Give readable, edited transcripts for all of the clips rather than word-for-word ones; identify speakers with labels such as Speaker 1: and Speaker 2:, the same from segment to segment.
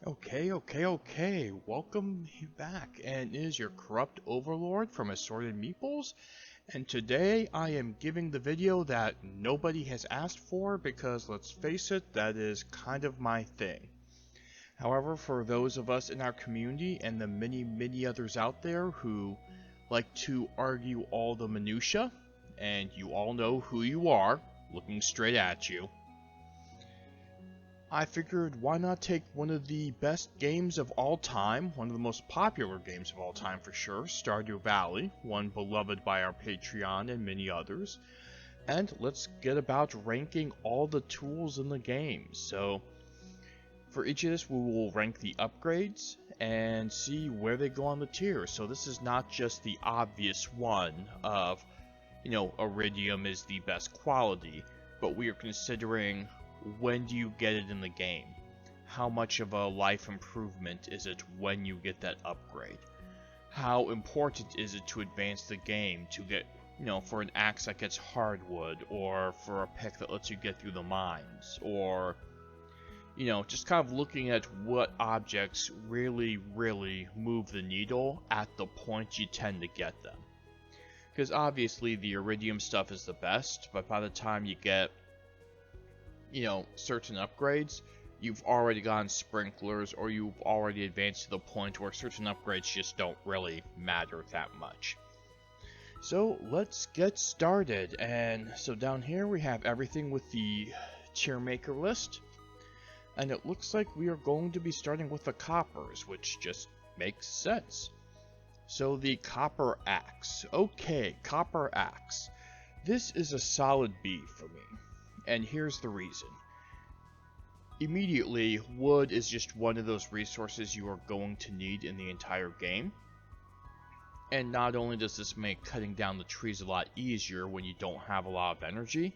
Speaker 1: Okay. Welcome back, and it is your corrupt overlord from Assorted Meeples, and today I am giving the video that nobody has asked for because, let's face it, that is kind of my thing. However, for those of us in our community and the many others out there who like to argue all the minutia, and you all know who you are, looking straight at you, I figured why not take one of the best games of all time, one of the most popular games of all time for sure, Stardew Valley, one beloved by our Patreon and many others, and let's get about ranking all the tools in the game. So, for each of this we will rank the upgrades and see where they go on the tier. So this is not just the obvious one of, Iridium is the best quality, but we are considering when do you get it in the game? How much of a life improvement is it when you get that upgrade? How important is it to advance the game to get, for an axe that gets hardwood, or for a pick that lets you get through the mines, or, just kind of looking at what objects really move the needle at the point you tend to get them. Because obviously the iridium stuff is the best, but by the time you get certain upgrades, you've already gotten sprinklers, or you've already advanced to the point where certain upgrades just don't really matter that much. So let's get started. And so down here we have everything with the tier maker list, and it looks like we are going to be starting with the coppers, which just makes sense. So the copper axe. Okay, copper axe. This is a solid B for me. And here's the reason. Immediately, wood is just one of those resources you are going to need in the entire game. And not only does this make cutting down the trees a lot easier when you don't have a lot of energy,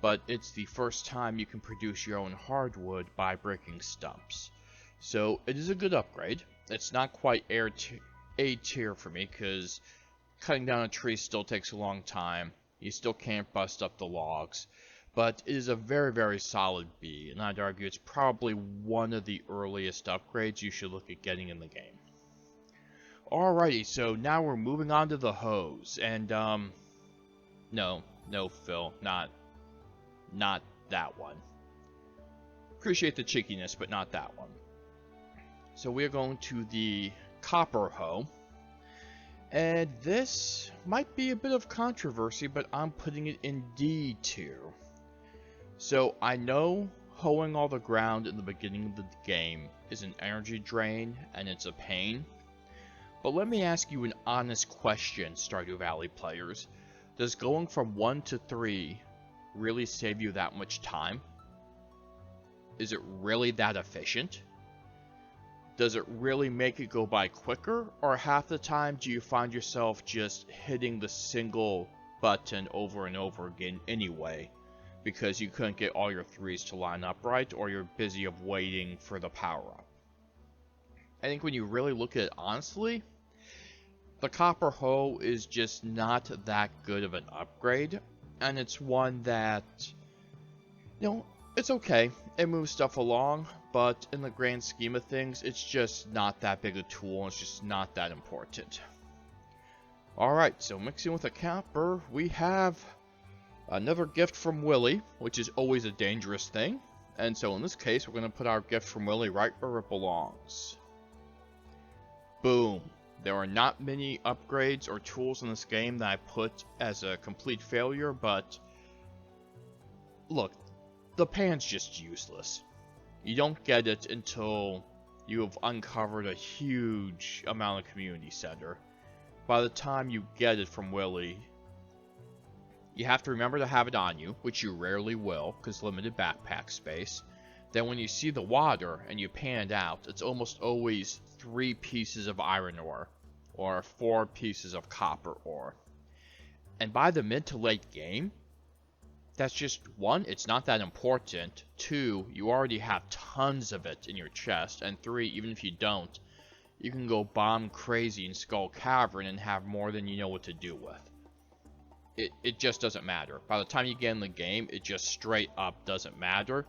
Speaker 1: but it's the first time you can produce your own hardwood by breaking stumps. So it is a good upgrade. It's not quite A tier for me, because cutting down a tree still takes a long time. You still can't bust up the logs. But it is a very solid B, and I'd argue it's probably one of the earliest upgrades you should look at getting in the game. Alrighty, so now we're moving on to the hose, and no Phil, not that one. Appreciate the cheekiness, but not that one. So we're going to the copper hoe, and this might be a bit of controversy, but I'm putting it in D tier. So I know hoeing all the ground in the beginning of the game is an energy drain and it's a pain, but let me ask you an honest question, Stardew Valley players. Does going from 1 to 3 really save you that much time? Is it really that efficient? Does it really make it go by quicker, or half the time do you find yourself just hitting the single button over and over again anyway, because you couldn't get all your 3s to line up right, or you're busy of waiting for the power-up? I think when you really look at it honestly, the copper hoe is just not that good of an upgrade, and it's one that, it's okay. It moves stuff along, but in the grand scheme of things, it's just not that big a tool, and it's just not that important. Alright, so mixing with a copper, we have another gift from Willie, which is always a dangerous thing. And so in this case, we're going to put our gift from Willie right where it belongs. Boom. There are not many upgrades or tools in this game that I put as a complete failure, but look, the pan's just useless. You don't get it until you have uncovered a huge amount of community center. By the time you get it from Willie, you have to remember to have it on you, which you rarely will, because limited backpack space. Then when you see the water and you pan it out, it's almost always 3 pieces of iron ore, or 4 pieces of copper ore. And by the mid to late game, that's just, 1, it's not that important, 2, you already have tons of it in your chest, and 3, even if you don't, you can go bomb crazy in Skull Cavern and have more than you know what to do with. It just doesn't matter. By the time you get in the game, it just straight up doesn't matter.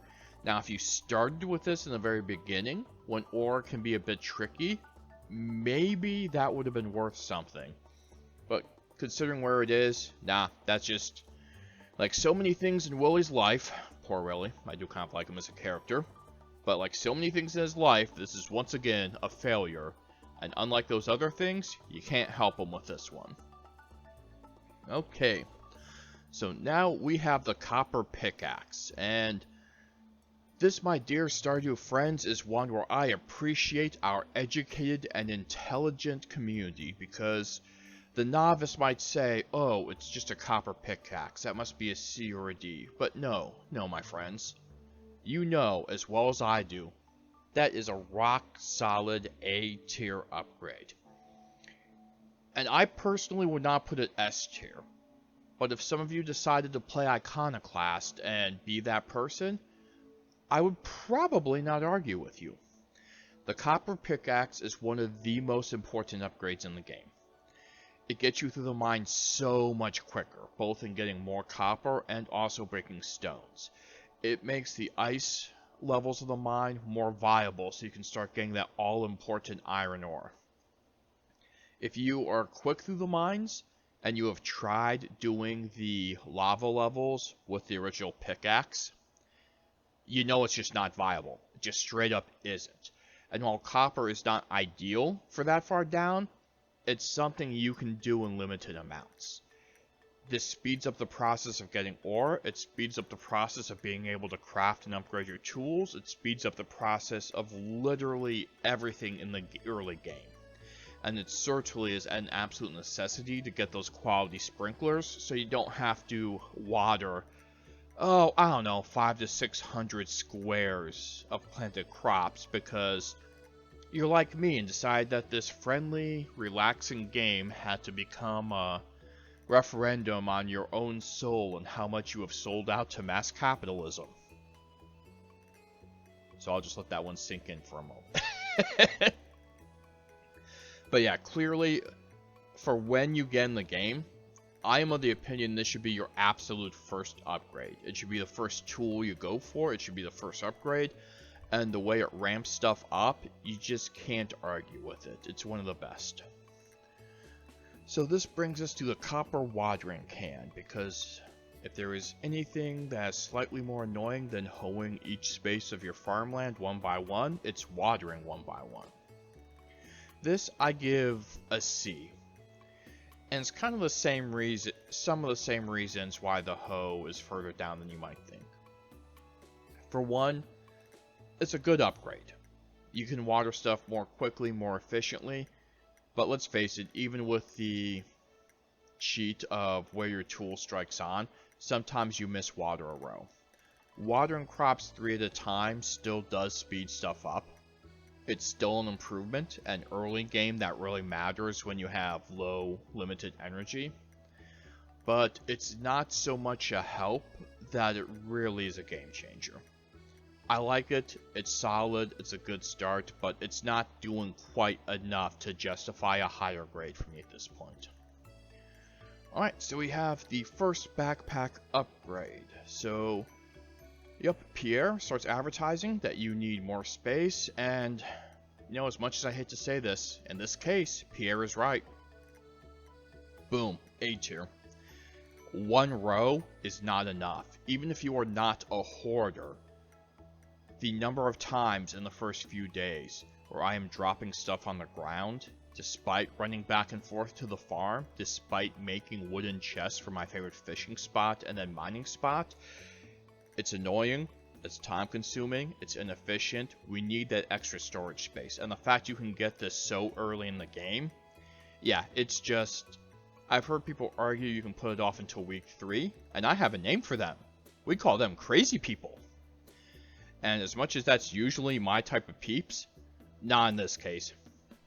Speaker 1: Now, if you started with this in the very beginning, when ore can be a bit tricky, maybe that would have been worth something. But considering where it is, nah, that's just like so many things in Willie's life. Poor Willie, I do kind of like him as a character. But like so many things in his life, this is once again a failure. And unlike those other things, you can't help him with this one. Okay, so now we have the copper pickaxe, and this, my dear Stardew friends, is one where I appreciate our educated and intelligent community, because the novice might say, oh, it's just a copper pickaxe, that must be a C or a D. But no, my friends. You know as well as I do, that is a rock-solid A-tier upgrade. And I personally would not put it S-tier. But if some of you decided to play Iconoclast and be that person, I would probably not argue with you. The copper pickaxe is one of the most important upgrades in the game. It gets you through the mine so much quicker, both in getting more copper and also breaking stones. It makes the ice levels of the mine more viable, so you can start getting that all-important iron ore. If you are quick through the mines, and you have tried doing the lava levels with the original pickaxe, you know it's just not viable. It just straight up isn't. And while copper is not ideal for that far down, it's something you can do in limited amounts. This speeds up the process of getting ore, it speeds up the process of being able to craft and upgrade your tools, it speeds up the process of literally everything in the early game. And it certainly is an absolute necessity to get those quality sprinklers, so you don't have to water, oh, I don't know, 500 to 600 squares of planted crops, because you're like me and decide that this friendly, relaxing game had to become a referendum on your own soul and how much you have sold out to mass capitalism. So I'll just let that one sink in for a moment. But yeah, clearly, for when you get in the game, I am of the opinion this should be your absolute first upgrade. It should be the first tool you go for, it should be the first upgrade, and the way it ramps stuff up, you just can't argue with it. It's one of the best. So this brings us to the copper watering can, because if there is anything that is slightly more annoying than hoeing each space of your farmland one by one, it's watering one by one. This I give a C. And it's kind of the same reason, some of the same reasons why the hoe is further down than you might think. For one, it's a good upgrade. You can water stuff more quickly, more efficiently, but let's face it, even with the cheat of where your tool strikes on, sometimes you miss water a row. Watering crops 3 at a time still does speed stuff up. It's still an improvement, an early game that really matters when you have low, limited energy. But it's not so much a help that it really is a game changer. I like it, it's solid, it's a good start, but it's not doing quite enough to justify a higher grade for me at this point. Alright, so we have the first backpack upgrade. So, yep, Pierre starts advertising that you need more space, and, you know, as much as I hate to say this, in this case, Pierre is right. Boom, A tier. One row is not enough. Even if you are not a hoarder, the number of times in the first few days where I am dropping stuff on the ground, despite running back and forth to the farm, despite making wooden chests for my favorite fishing spot and then mining spot, it's annoying, it's time consuming, it's inefficient, we need that extra storage space. And the fact you can get this so early in the game, yeah, it's just, I've heard people argue you can put it off until week 3, and I have a name for them. We call them crazy people. And as much as that's usually my type of peeps, not in this case.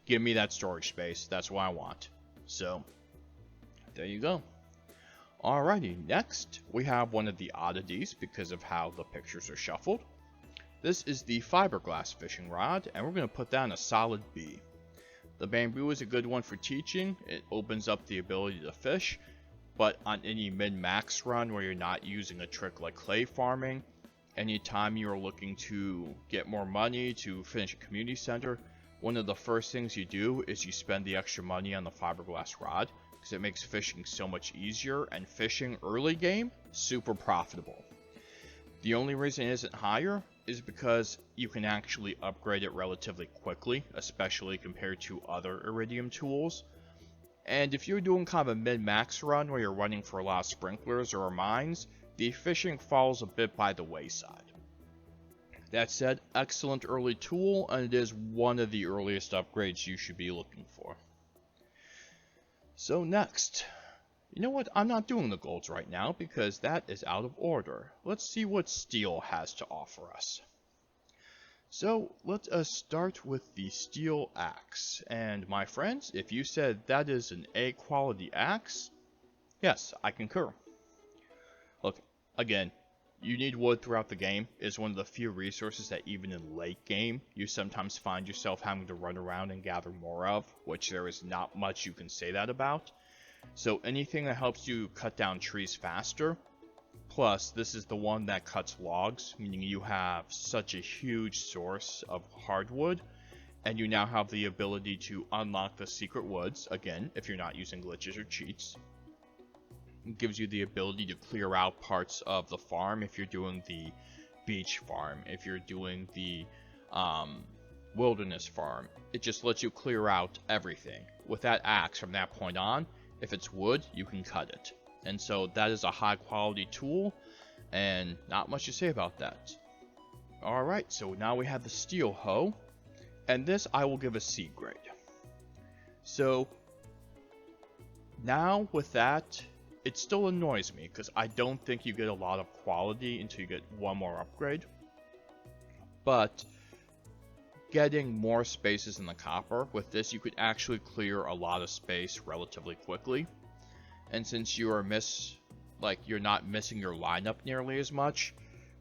Speaker 1: Give me that storage space, that's what I want. So, there you go. Alrighty, next we have one of the oddities because of how the pictures are shuffled. This is the Fiberglass Fishing Rod, and we're going to put that in a solid B. The bamboo is a good one for teaching, it opens up the ability to fish, but on any min-max run where you're not using a trick like clay farming, anytime you're looking to get more money to finish a community center, one of the first things you do is you spend the extra money on the fiberglass rod, because it makes fishing so much easier, and fishing early game, super profitable. The only reason it isn't higher is because you can actually upgrade it relatively quickly, especially compared to other Iridium tools. And if you're doing kind of a min-max run where you're running for a lot of sprinklers or mines, the fishing falls a bit by the wayside. That said, excellent early tool, and it is one of the earliest upgrades you should be looking for. So next, you know what, I'm not doing the golds right now because that is out of order. Let's see what steel has to offer us. So let us start with the steel axe. And my friends, if you said that is an A quality axe, yes, I concur. Look, again, you need wood throughout the game. It's one of the few resources that even in late game, you sometimes find yourself having to run around and gather more of, which there is not much you can say that about. So anything that helps you cut down trees faster, plus this is the one that cuts logs, meaning you have such a huge source of hardwood, and you now have the ability to unlock the secret woods, again, if you're not using glitches or cheats. It gives you the ability to clear out parts of the farm if you're doing the beach farm, if you're doing the wilderness farm. It just lets you clear out everything. With that axe, from that point on, if it's wood, you can cut it. And so that is a high quality tool, and not much to say about that. Alright, so now we have the steel hoe, and this I will give a C grade. So now with that, it still annoys me because I don't think you get a lot of quality until you get one more upgrade. But getting more spaces in the copper, with this you could actually clear a lot of space relatively quickly. And since you are you're not missing your lineup nearly as much,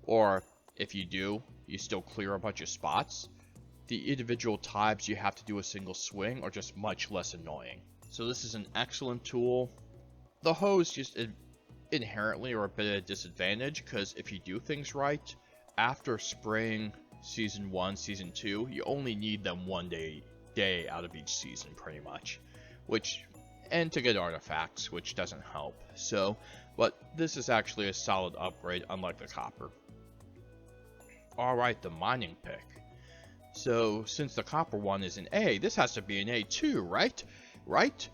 Speaker 1: or if you do, you still clear a bunch of spots, the individual types you have to do a single swing are just much less annoying. So this is an excellent tool. The hoes just inherently are a bit at a disadvantage, because if you do things right, after spring, season 1, season 2, you only need them one day out of each season pretty much, and to get artifacts, which doesn't help. So, but this is actually a solid upgrade, unlike the copper. Alright, the mining pick. So, since the copper one is an A, this has to be an A too, right? Right?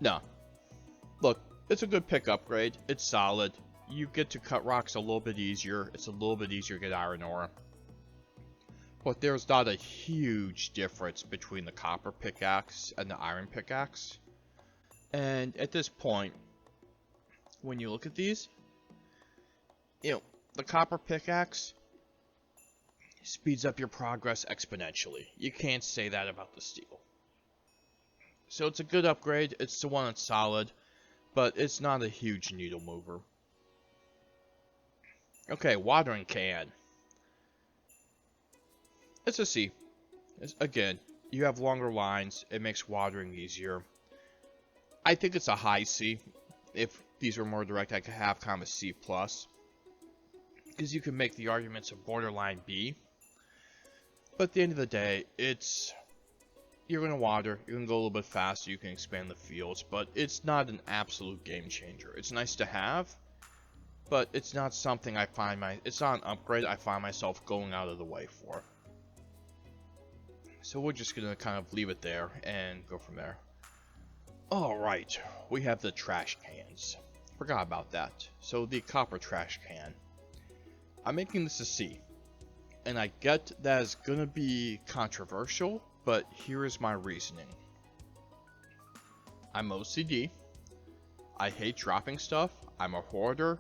Speaker 1: No. Look, it's a good pick upgrade, it's solid, you get to cut rocks a little bit easier, it's a little bit easier to get iron ore. But there's not a huge difference between the copper pickaxe and the iron pickaxe. And at this point, when you look at these, the copper pickaxe speeds up your progress exponentially. You can't say that about the steel. So it's a good upgrade, it's the one that's solid, but it's not a huge needle mover. Okay, watering can. It's a C. Again, you have longer lines, it makes watering easier. I think it's a high C. If these were more direct, I could have kind of a C+. Because you can make the arguments of borderline B. But at the end of the day, you're going to water, you can go a little bit faster, you can expand the fields, but it's not an absolute game changer. It's nice to have, but it's not something it's not an upgrade I find myself going out of the way for. So we're just going to kind of leave it there and go from there. Alright, we have the trash cans. Forgot about that. So the copper trash can. I'm making this a C. And I get that is going to be controversial, but here is my reasoning. I'm OCD. I hate dropping stuff. I'm a hoarder.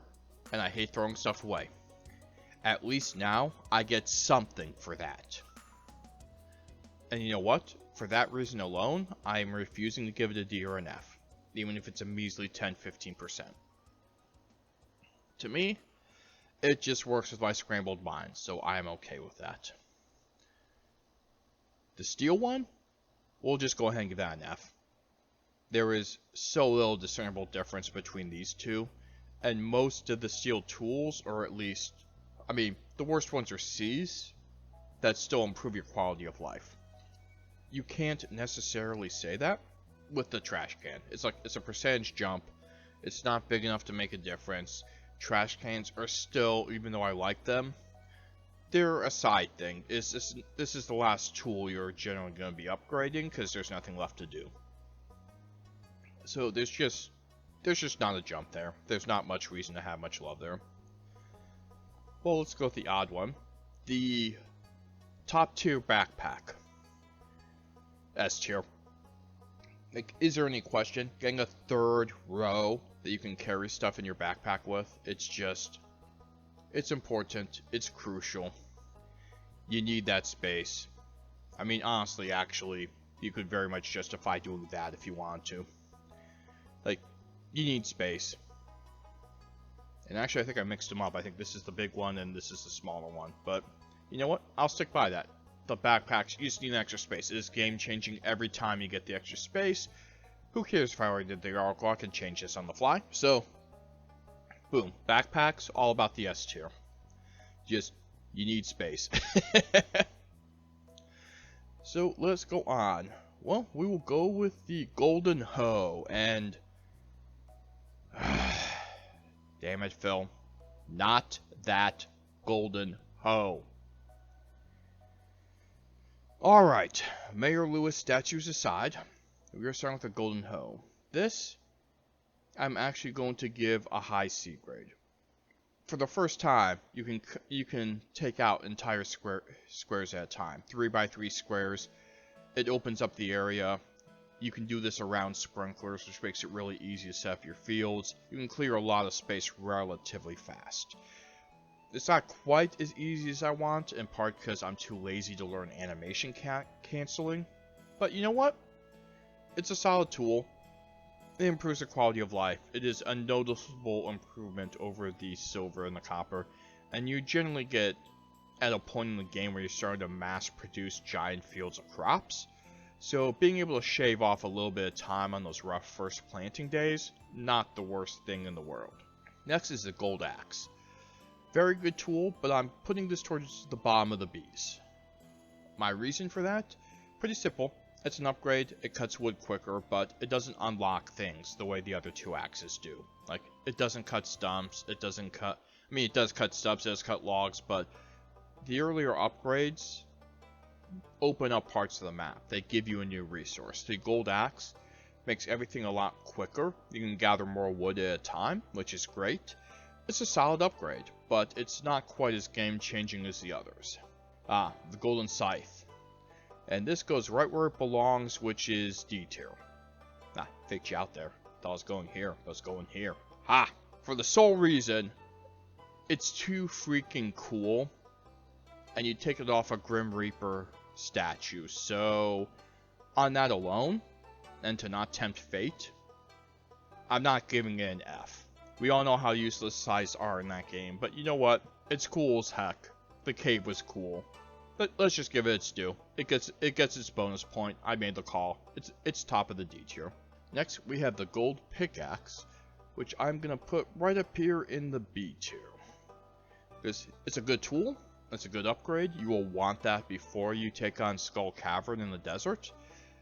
Speaker 1: And I hate throwing stuff away. At least now, I get something for that. And you know what? For that reason alone, I am refusing to give it a D or an F. Even if it's a measly 10-15%. To me, it just works with my scrambled mind, so I am okay with that. The steel one, we'll just go ahead and give that an F. There is so little discernible difference between these two, and most of the steel tools, or at least I mean, the worst ones are C's that still improve your quality of life. You can't necessarily say that with the trash can. It's like, it's a percentage jump. It's not big enough to make a difference. Trash cans are still, even though I like them, they're a side thing. This is the last tool you're generally going to be upgrading because there's nothing left to do. So there's just not a jump there. There's not much reason to have much love there. Well, let's go with the odd one. The top tier backpack. S tier. Like, is there any question? Getting a third row that you can carry stuff in your backpack with, it's important, it's crucial. You need that space. I mean, honestly, actually, you could very much justify doing that if you wanted to. Like, you need space. And actually, I think I mixed them up. I think this is the big one and this is the smaller one. But, you know what? I'll stick by that. The backpacks, you just need extra space. It is game changing every time you get the extra space. Who cares if I already did the article? I can change this on the fly. So, boom. Backpacks, all about the S tier. Just, you need space. So, let's go on. Well, we will go with the Golden Hoe. And, damn it, Phil. Not that Golden Hoe. Alright, Mayor Lewis statues aside, we are starting with the Golden Hoe. This, I'm actually going to give a high C grade. For the first time, you can take out entire squares at a time. 3x3 squares. It opens up the area. You can do this around sprinklers, which makes it really easy to set up your fields. You can clear a lot of space relatively fast. It's not quite as easy as I want, in part because I'm too lazy to learn animation canceling. But you know what? It's a solid tool. It improves the quality of life. It is a noticeable improvement over the silver and the copper. And you generally get at a point in the game where you're starting to mass produce giant fields of crops. So being able to shave off a little bit of time on those rough first planting days, not the worst thing in the world. Next is the Gold Axe. Very good tool, but I'm putting this towards the bottom of the B's. My reason for that? Pretty simple. It's an upgrade, it cuts wood quicker, but it doesn't unlock things the way the other two axes do. Like, it doesn't cut stumps, it does cut stumps, it does cut logs, but the earlier upgrades open up parts of the map. They give you a new resource. The Gold Axe makes everything a lot quicker. You can gather more wood at a time, which is great. It's a solid upgrade, but it's not quite as game-changing as the others. The Golden Scythe. And this goes right where it belongs, which is D tier. Faked you out there. Thought I was going here. I was going here. Ha! For the sole reason, it's too freaking cool. And you take it off a Grim Reaper statue. So, on that alone, and to not tempt fate, I'm not giving it an F. We all know how useless scythes are in that game, but you know what? It's cool as heck. The cave was cool. But let's just give it its due. It gets its bonus point. I made the call. It's top of the D tier. Next, we have the Gold Pickaxe, which I'm gonna put right up here in the B tier. Because it's a good tool. It's a good upgrade. You will want that before you take on Skull Cavern in the desert.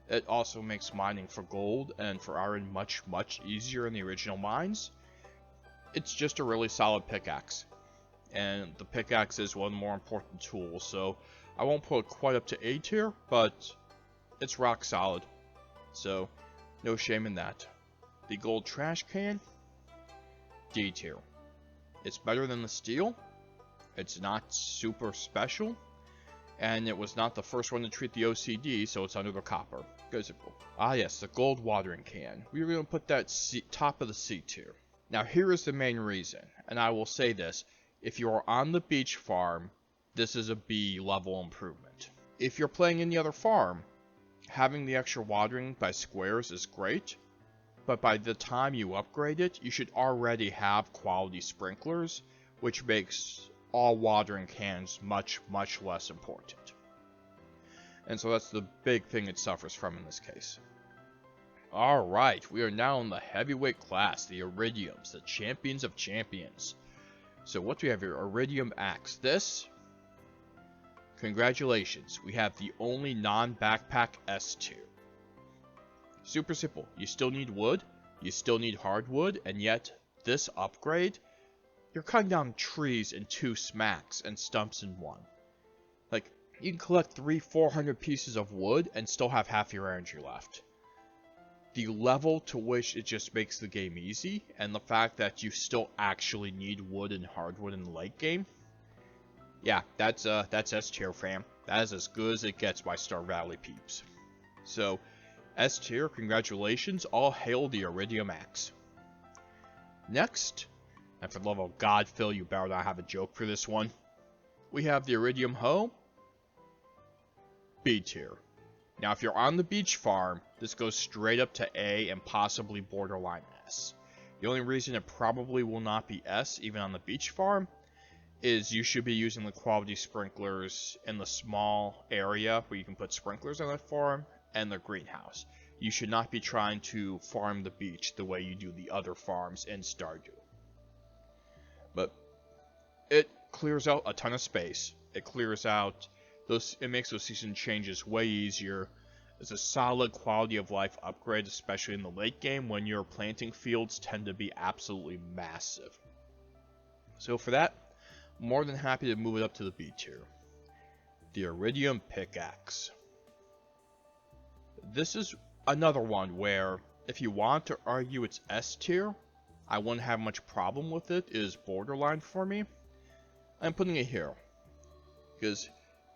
Speaker 1: It also makes mining for gold and for iron much, much easier in the original mines. It's just a really solid pickaxe. And the pickaxe is one of the more important tools, so I won't put it quite up to A tier, but it's rock solid. So, no shame in that. The Gold Trash Can, D tier. It's better than the steel. It's not super special. And it was not the first one to treat the OCD, so it's under the copper. Yes, the Gold Watering Can. We were going to put that top of the C tier. Now here is the main reason, and I will say this, if you are on the beach farm, this is a B level improvement. If you're playing any other farm, having the extra watering by squares is great, but by the time you upgrade it, you should already have quality sprinklers, which makes all watering cans much, much less important. And so that's the big thing it suffers from in this case. Alright, we are now in the heavyweight class, the Iridiums, the champions of champions. So what do we have here? Iridium X. This, congratulations, we have the only non-backpack S tier. Super simple. You still need wood, you still need hardwood, and yet this upgrade, you're cutting down trees in 2 smacks and stumps in 1. Like, you can collect 300-400 pieces of wood and still have half your energy left. The level to which it just makes the game easy, and the fact that you still actually need wood and hardwood in the late game, yeah, that's S tier, fam. That is as good as it gets by Stardew Valley peeps. So, S tier, congratulations, all hail the Iridium X. Next, and for the love of God, Phil, you better not have a joke for this one, we have the Iridium Hoe, B tier. Now, if you're on the beach farm, this goes straight up to A and possibly borderline S. The only reason it probably will not be S, even on the beach farm, is you should be using the quality sprinklers in the small area where you can put sprinklers on that farm and the greenhouse. You should not be trying to farm the beach the way you do the other farms in Stardew. But it clears out a ton of space. It clears out it makes those season changes way easier. It's a solid quality of life upgrade, especially in the late game when your planting fields tend to be absolutely massive. So for that, I'm more than happy to move it up to the B tier. The Iridium Pickaxe. This is another one where, if you want to argue it's S tier, I wouldn't have much problem with it. It is borderline for me. I'm putting it here because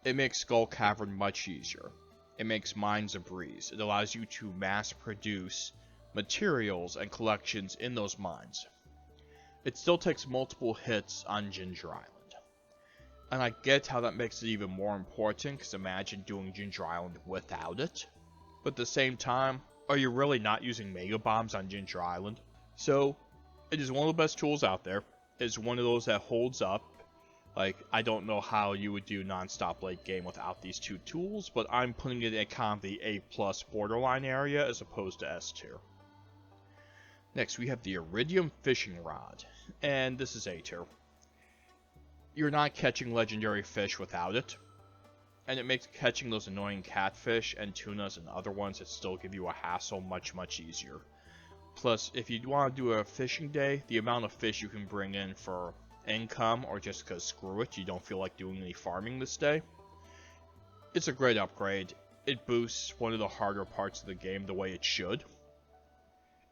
Speaker 1: it makes Skull Cavern much easier. It makes mines a breeze. It allows you to mass produce materials and collections in those mines. It still takes multiple hits on Ginger Island. And I get how that makes it even more important, because imagine doing Ginger Island without it. But at the same time, are you really not using Mega Bombs on Ginger Island? So, it is one of the best tools out there. It's one of those that holds up. Like, I don't know how you would do non-stop late game without these 2 tools, but I'm putting it in kind of the A+ borderline area as opposed to S tier. Next, we have the Iridium Fishing Rod, and this is A tier. You're not catching legendary fish without it, and it makes catching those annoying catfish and tunas and other ones that still give you a hassle much easier. Plus, if you want to do a fishing day, the amount of fish you can bring in for income, or just because screw it, you don't feel like doing any farming this day, it's a great upgrade. It boosts one of the harder parts of the game the way it should.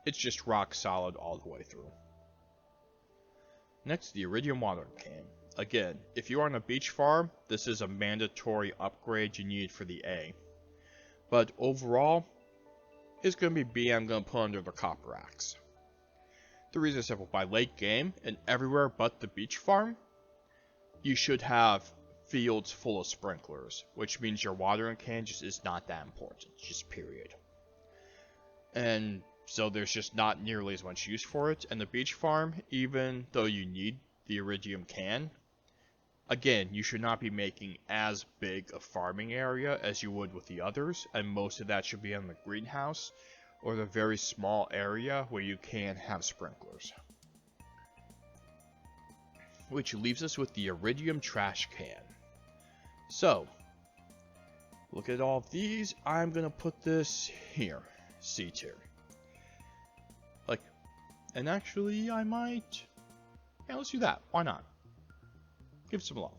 Speaker 1: It's just rock solid all the way through. Next, the Iridium Water Can. Again, if you're on a beach farm, this is a mandatory upgrade you need for the A. But overall, it's going to be B. I'm going to put under the Copper Axe. The reason is simple. By late game, and everywhere but the beach farm, you should have fields full of sprinklers, which means your watering can just is not that important, just period. And so there's just not nearly as much use for it. And the beach farm, even though you need the Iridium can, again, you should not be making as big a farming area as you would with the others, and most of that should be on the greenhouse, or the very small area where you can have sprinklers. Which leaves us with the Iridium Trash Can. So, look at all of these. I'm going to put this here, C tier. Like, and actually I might, yeah, let's do that. Why not? Give some love.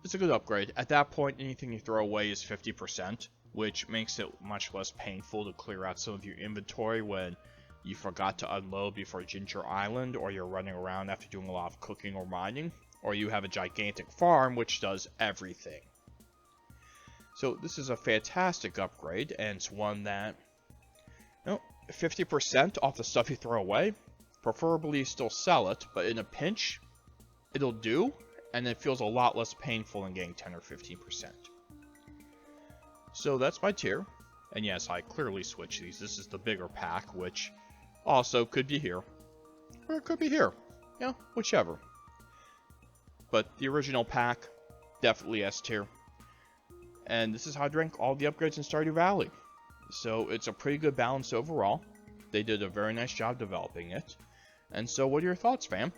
Speaker 1: It's a good upgrade. At that point, anything you throw away is 50%. Which makes it much less painful to clear out some of your inventory when you forgot to unload before Ginger Island, or you're running around after doing a lot of cooking or mining, or you have a gigantic farm which does everything. So this is a fantastic upgrade, and it's one that, 50% off the stuff you throw away, preferably still sell it, but in a pinch, it'll do, and it feels a lot less painful than getting 10 or 15%. So that's my tier, and yes, I clearly switched these. This is the bigger pack, which also could be here, or it could be here, whichever. But the original pack, definitely S tier, and this is how I rank all the upgrades in Stardew Valley. So it's a pretty good balance overall. They did a very nice job developing it, and so what are your thoughts, fam?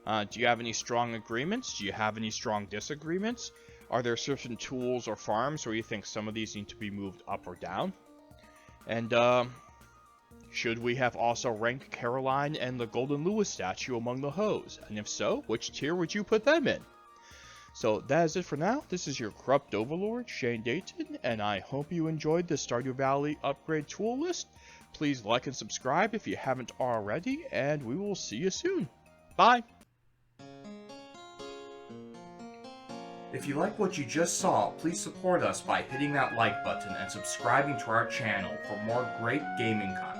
Speaker 1: Do you have any strong agreements? Do you have any strong disagreements? Are there certain tools or farms where you think some of these need to be moved up or down? And should we have also ranked Caroline and the Golden Lewis statue among the hoes? And if so, which tier would you put them in? So that is it for now. This is your corrupt overlord, Shane Dayton, and I hope you enjoyed the Stardew Valley upgrade tool list. Please like and subscribe if you haven't already, and we will see you soon. Bye!
Speaker 2: If you like what you just saw, please support us by hitting that like button and subscribing to our channel for more great gaming content.